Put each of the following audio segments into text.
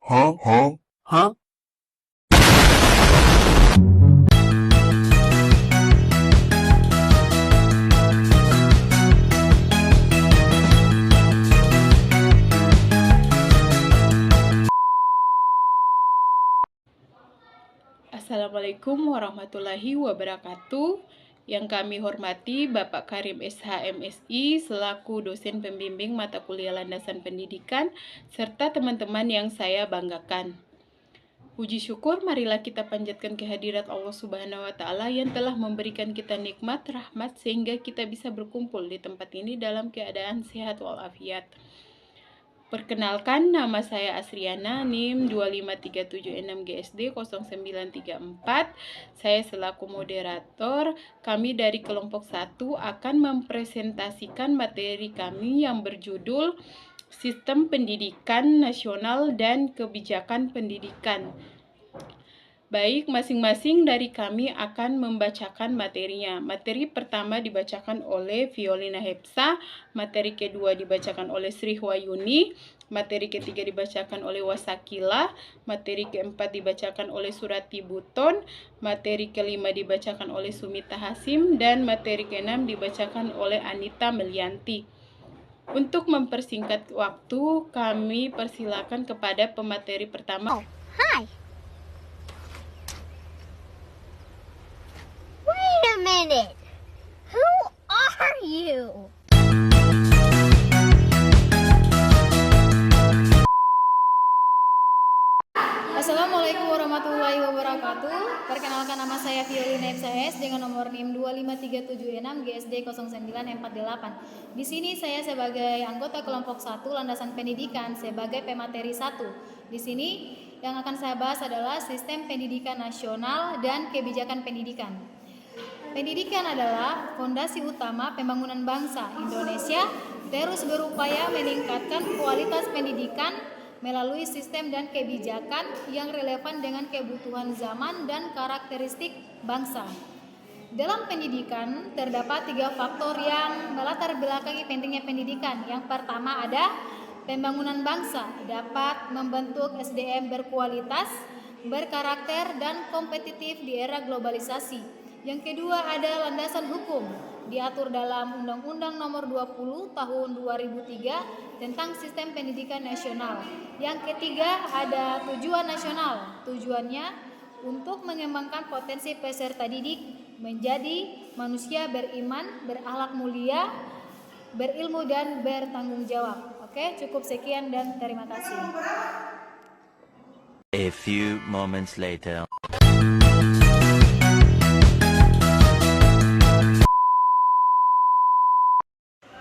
Hah? Assalamualaikum warahmatullahi wabarakatuh. Yang kami hormati Bapak Karim SH MSI selaku dosen pembimbing mata kuliah landasan pendidikan serta teman-teman yang saya banggakan. Puji syukur marilah kita panjatkan kehadirat Allah Subhanahu wa taala yang telah memberikan kita nikmat rahmat sehingga kita bisa berkumpul di tempat ini dalam keadaan sehat walafiat. Perkenalkan, nama saya Asriana, NIM 25376GSD0934. Saya selaku moderator, kami dari kelompok 1 akan mempresentasikan materi kami yang berjudul Sistem Pendidikan Nasional dan Kebijakan Pendidikan. Baik, masing-masing dari kami akan membacakan materinya. Materi pertama dibacakan oleh Violina Hepsa, materi kedua dibacakan oleh Sri Wahyuni, materi ketiga dibacakan oleh Wasakila, materi keempat dibacakan oleh Surati Buton, materi kelima dibacakan oleh Sumita Hasim, dan materi keenam dibacakan oleh Anita Melianti. Untuk mempersingkat waktu, kami persilakan kepada pemateri pertama. Hi. Wait a minute. Who are you? Assalamualaikum warahmatullahi wabarakatuh. Perkenalkan, nama saya Violina FSS dengan nomor NIM 25376GSD0948. Di sini saya sebagai anggota kelompok 1 landasan pendidikan sebagai pemateri 1. Di sini yang akan saya bahas adalah sistem pendidikan nasional dan kebijakan pendidikan. Pendidikan adalah fondasi utama pembangunan bangsa. Indonesia terus berupaya meningkatkan kualitas pendidikan melalui sistem dan kebijakan yang relevan dengan kebutuhan zaman dan karakteristik bangsa. Dalam pendidikan terdapat 3 faktor yang melatar belakangi pentingnya pendidikan. Yang pertama ada pembangunan bangsa, dapat membentuk SDM berkualitas, berkarakter, dan kompetitif di era globalisasi. Yang kedua ada landasan hukum, diatur dalam Undang-Undang Nomor 20 Tahun 2003 tentang Sistem Pendidikan Nasional. Yang ketiga ada tujuan nasional. Tujuannya untuk mengembangkan potensi peserta didik menjadi manusia beriman, berakhlak mulia, berilmu dan bertanggung jawab. Oke, cukup sekian dan terima kasih. A few moments later.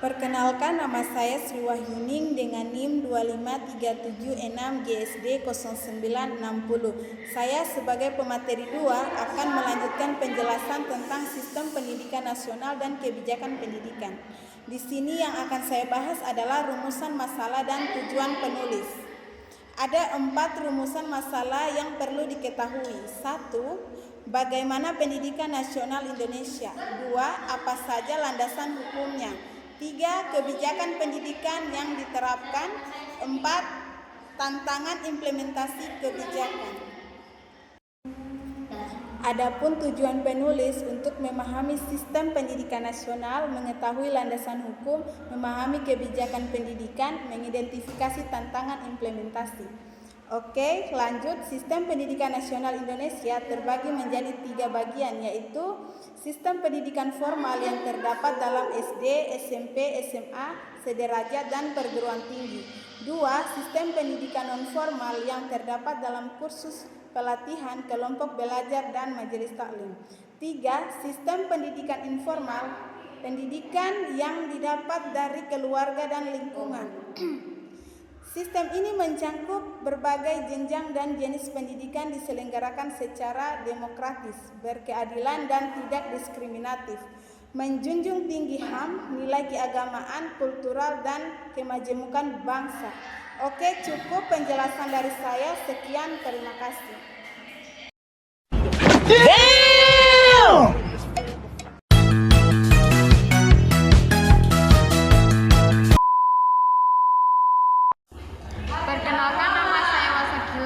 Perkenalkan, nama saya Sri Wahyuning dengan NIM 25376GSD0960. Saya sebagai pemateri 2 akan melanjutkan penjelasan tentang sistem pendidikan nasional dan kebijakan pendidikan. Di sini yang akan saya bahas adalah rumusan masalah dan tujuan penulis. Ada 4 rumusan masalah yang perlu diketahui. 1. Bagaimana pendidikan nasional Indonesia? 2. Apa saja landasan hukumnya? 3. Kebijakan pendidikan yang diterapkan. 4. Tantangan implementasi kebijakan. Adapun tujuan penulis untuk memahami sistem pendidikan nasional, mengetahui landasan hukum, memahami kebijakan pendidikan, mengidentifikasi tantangan implementasi. Oke, lanjut. Sistem pendidikan nasional Indonesia terbagi menjadi 3 bagian, yaitu sistem pendidikan formal yang terdapat dalam SD, SMP, SMA, sederajat, dan perguruan tinggi. 2. Sistem pendidikan non-formal yang terdapat dalam kursus pelatihan, kelompok belajar, dan majelis taklim. 3. Sistem pendidikan informal, pendidikan yang didapat dari keluarga dan lingkungan. Sistem ini mencangkup berbagai jenjang dan jenis pendidikan diselenggarakan secara demokratis, berkeadilan, dan tidak diskriminatif, menjunjung tinggi HAM, nilai keagamaan, kultural, dan kemajemukan bangsa. Oke, cukup penjelasan dari saya. Sekian, terima kasih. Perkenalkan, nama saya Wasakila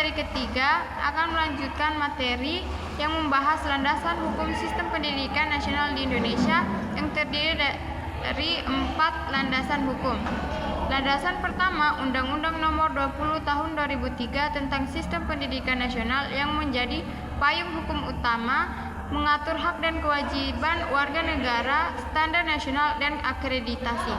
materi ketiga akan melanjutkan materi yang membahas landasan hukum sistem pendidikan nasional di Indonesia yang terdiri dari 4 landasan hukum. Landasan pertama, Undang-Undang Nomor 20 Tahun 2003 tentang Sistem Pendidikan Nasional yang menjadi payung hukum utama mengatur hak dan kewajiban warga negara, standar nasional, dan akreditasi.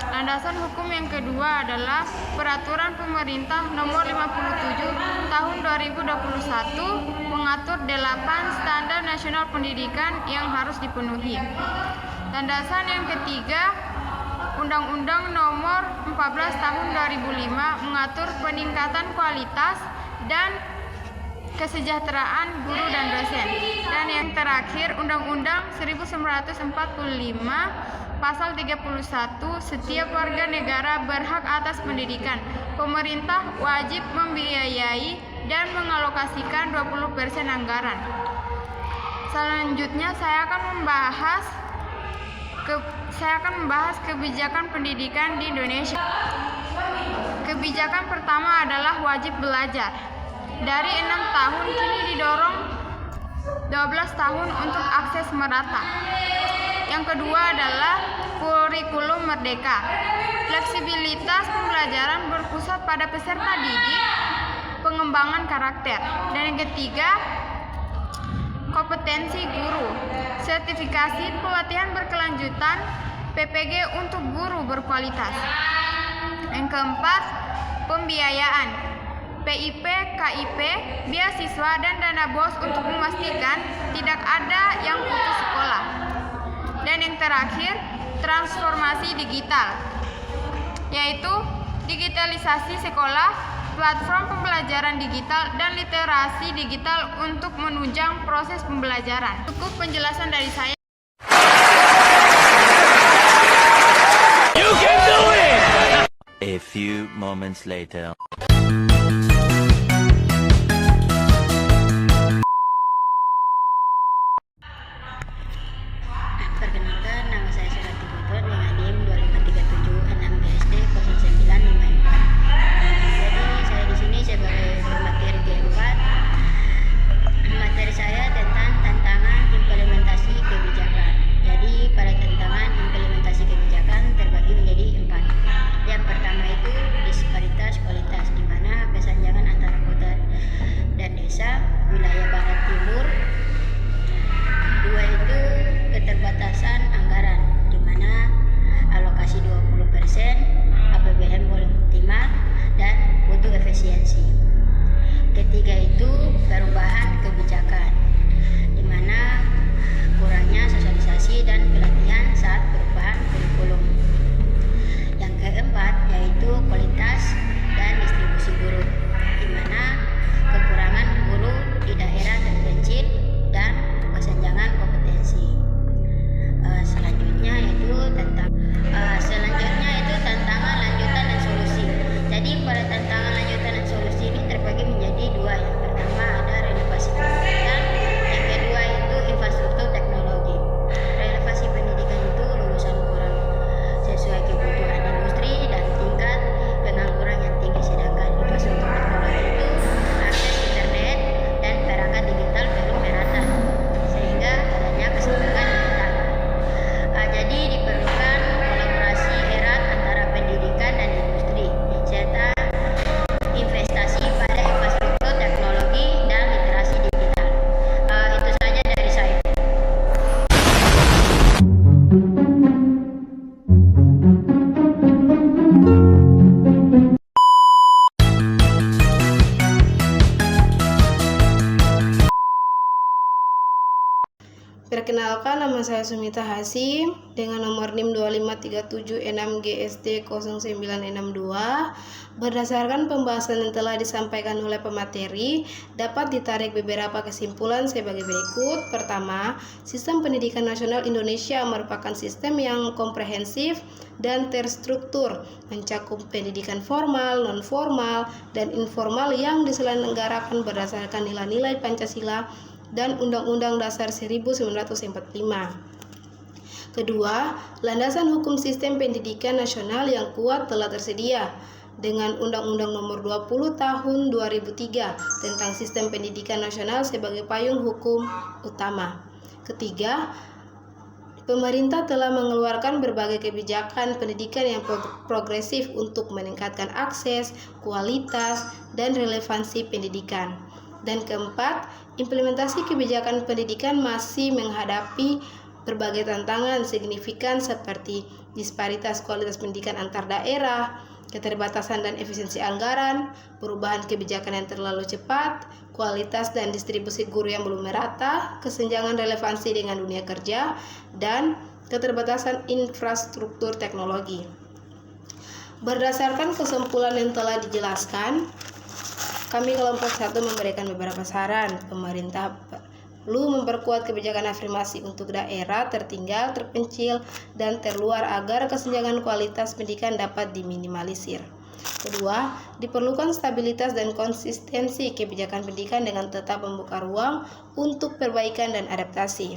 Landasan hukum yang kedua adalah Peraturan Pemerintah Nomor 57 Tahun 2021 mengatur 8 standar nasional pendidikan yang harus dipenuhi. Landasan yang ketiga, Undang-Undang Nomor 14 Tahun 2005 mengatur peningkatan kualitas dan kesejahteraan guru dan dosen. Dan yang terakhir, Undang-Undang 1945 Pasal 31, setiap warga negara berhak atas pendidikan. Pemerintah wajib membiayai dan mengalokasikan 20% anggaran. Selanjutnya saya akan membahas kebijakan pendidikan di Indonesia. Kebijakan pertama adalah wajib belajar. Dari 6 tahun kini didorong 12 tahun untuk akses merata. Yang kedua adalah kurikulum merdeka. Fleksibilitas pembelajaran berpusat pada peserta didik, pengembangan karakter. Dan yang ketiga, kompetensi guru. Sertifikasi pelatihan berkelanjutan PPG untuk guru berkualitas. Yang keempat, pembiayaan. PIP, KIP, beasiswa, dan dana BOS untuk memastikan tidak ada yang putus sekolah. Dan yang terakhir, transformasi digital, yaitu digitalisasi sekolah, platform pembelajaran digital, dan literasi digital untuk menunjang proses pembelajaran. Cukup penjelasan dari saya. You can do it! A few moments later. Perkenalkan, nama saya Surati Putra dengan NIM 25376GSD0954. Jadi saya di sini sebagai pemateri keempat. Materi saya tentang tantangan implementasi kebijakan. Jadi pada tantangan implementasi kebijakan terbagi menjadi 4. Yang pertama itu disparitas kualitas, di mana kesenjangan antara kota dan desa, wilayah barat timur. 2 itu keterbatasan anggaran, di mana alokasi 20%, APBN belum optimal, dan butuh efisiensi. Ketiga itu perubahan kebijakan, di mana kurangnya sosialisasi dan pelatihan saat perubahan kurikulum. Yang keempat yaitu kualitas dan distribusi guru, di mana kekurangan guru di daerah terpencil dan kesenjangan kompetensi. Selanjutnya itu tantangan lanjutan dan solusi. Jadi pada tantangan lanjutan dan solusi ini terbagi menjadi 2. Yang pertama ada renovasi pendidikan, yang kedua itu infrastruktur teknologi. Renovasi pendidikan itu lulusan kurang sesuai kebutuhan industri dan tingkat pengangguran yang tinggi, sedangkan infrastruktur teknologi itu akses internet dan perangkat digital belum merata, sehingga adanya kesenjangan digital. Jadi diperlukan kolaborasi erat antara pendidikan dan industri, serta investasi pada infrastruktur teknologi dan literasi digital. Itu saja dari saya. Perkenalkan, nama saya Sumita Hasim dengan nomor NIM 25376GSD0962. Berdasarkan pembahasan yang telah disampaikan oleh pemateri, dapat ditarik beberapa kesimpulan sebagai berikut. Pertama, sistem pendidikan nasional Indonesia merupakan sistem yang komprehensif dan terstruktur, mencakup pendidikan formal, non-formal, dan informal yang diselenggarakan berdasarkan nilai-nilai Pancasila dan Undang-Undang Dasar 1945. Kedua, landasan hukum sistem pendidikan nasional yang kuat telah tersedia. dengan Undang-Undang Nomor 20 Tahun 2003 tentang Sistem Pendidikan Nasional sebagai payung hukum utama. Ketiga, pemerintah telah mengeluarkan berbagai kebijakan pendidikan yang progresif untuk meningkatkan akses, kualitas, dan relevansi pendidikan. Dan keempat, implementasi kebijakan pendidikan masih menghadapi berbagai tantangan signifikan seperti disparitas kualitas pendidikan antar daerah, keterbatasan dan efisiensi anggaran, perubahan kebijakan yang terlalu cepat, kualitas dan distribusi guru yang belum merata, kesenjangan relevansi dengan dunia kerja, dan keterbatasan infrastruktur teknologi. Berdasarkan kesimpulan yang telah dijelaskan, kami kelompok 1 memberikan beberapa saran. Pemerintah perlu memperkuat kebijakan afirmasi untuk daerah tertinggal, terpencil, dan terluar agar kesenjangan kualitas pendidikan dapat diminimalisir. Kedua, diperlukan stabilitas dan konsistensi kebijakan pendidikan dengan tetap membuka ruang untuk perbaikan dan adaptasi.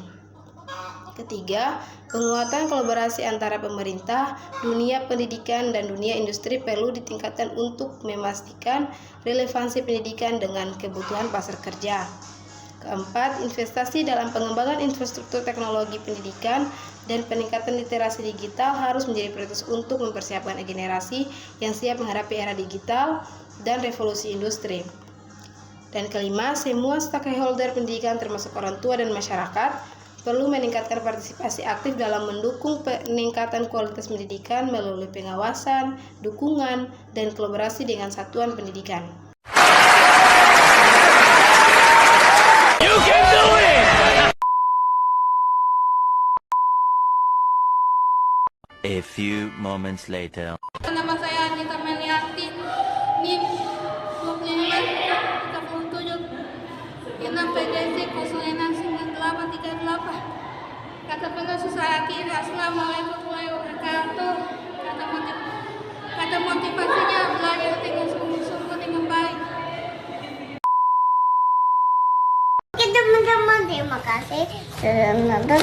Ketiga, penguatan kolaborasi antara pemerintah, dunia pendidikan, dan dunia industri perlu ditingkatkan untuk memastikan relevansi pendidikan dengan kebutuhan pasar kerja. Keempat, investasi dalam pengembangan infrastruktur teknologi pendidikan dan peningkatan literasi digital harus menjadi prioritas untuk mempersiapkan generasi yang siap menghadapi era digital dan revolusi industri. Dan kelima, semua stakeholder pendidikan termasuk orang tua dan masyarakat perlu meningkatkan partisipasi aktif dalam mendukung peningkatan kualitas pendidikan melalui pengawasan, dukungan, dan kolaborasi dengan satuan pendidikan. You can do it! A few moments later. Nama saya Anita Meliarti, NIM 2537, Genap PDC 069838. Kata penulis saya kira, Assalamualaikum warahmatullahi wabarakatuh. Kata motivasinya belajar dengan sungguh-sungguh dengan baik. Oke teman-teman, terima kasih sudah menonton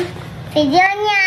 videonya.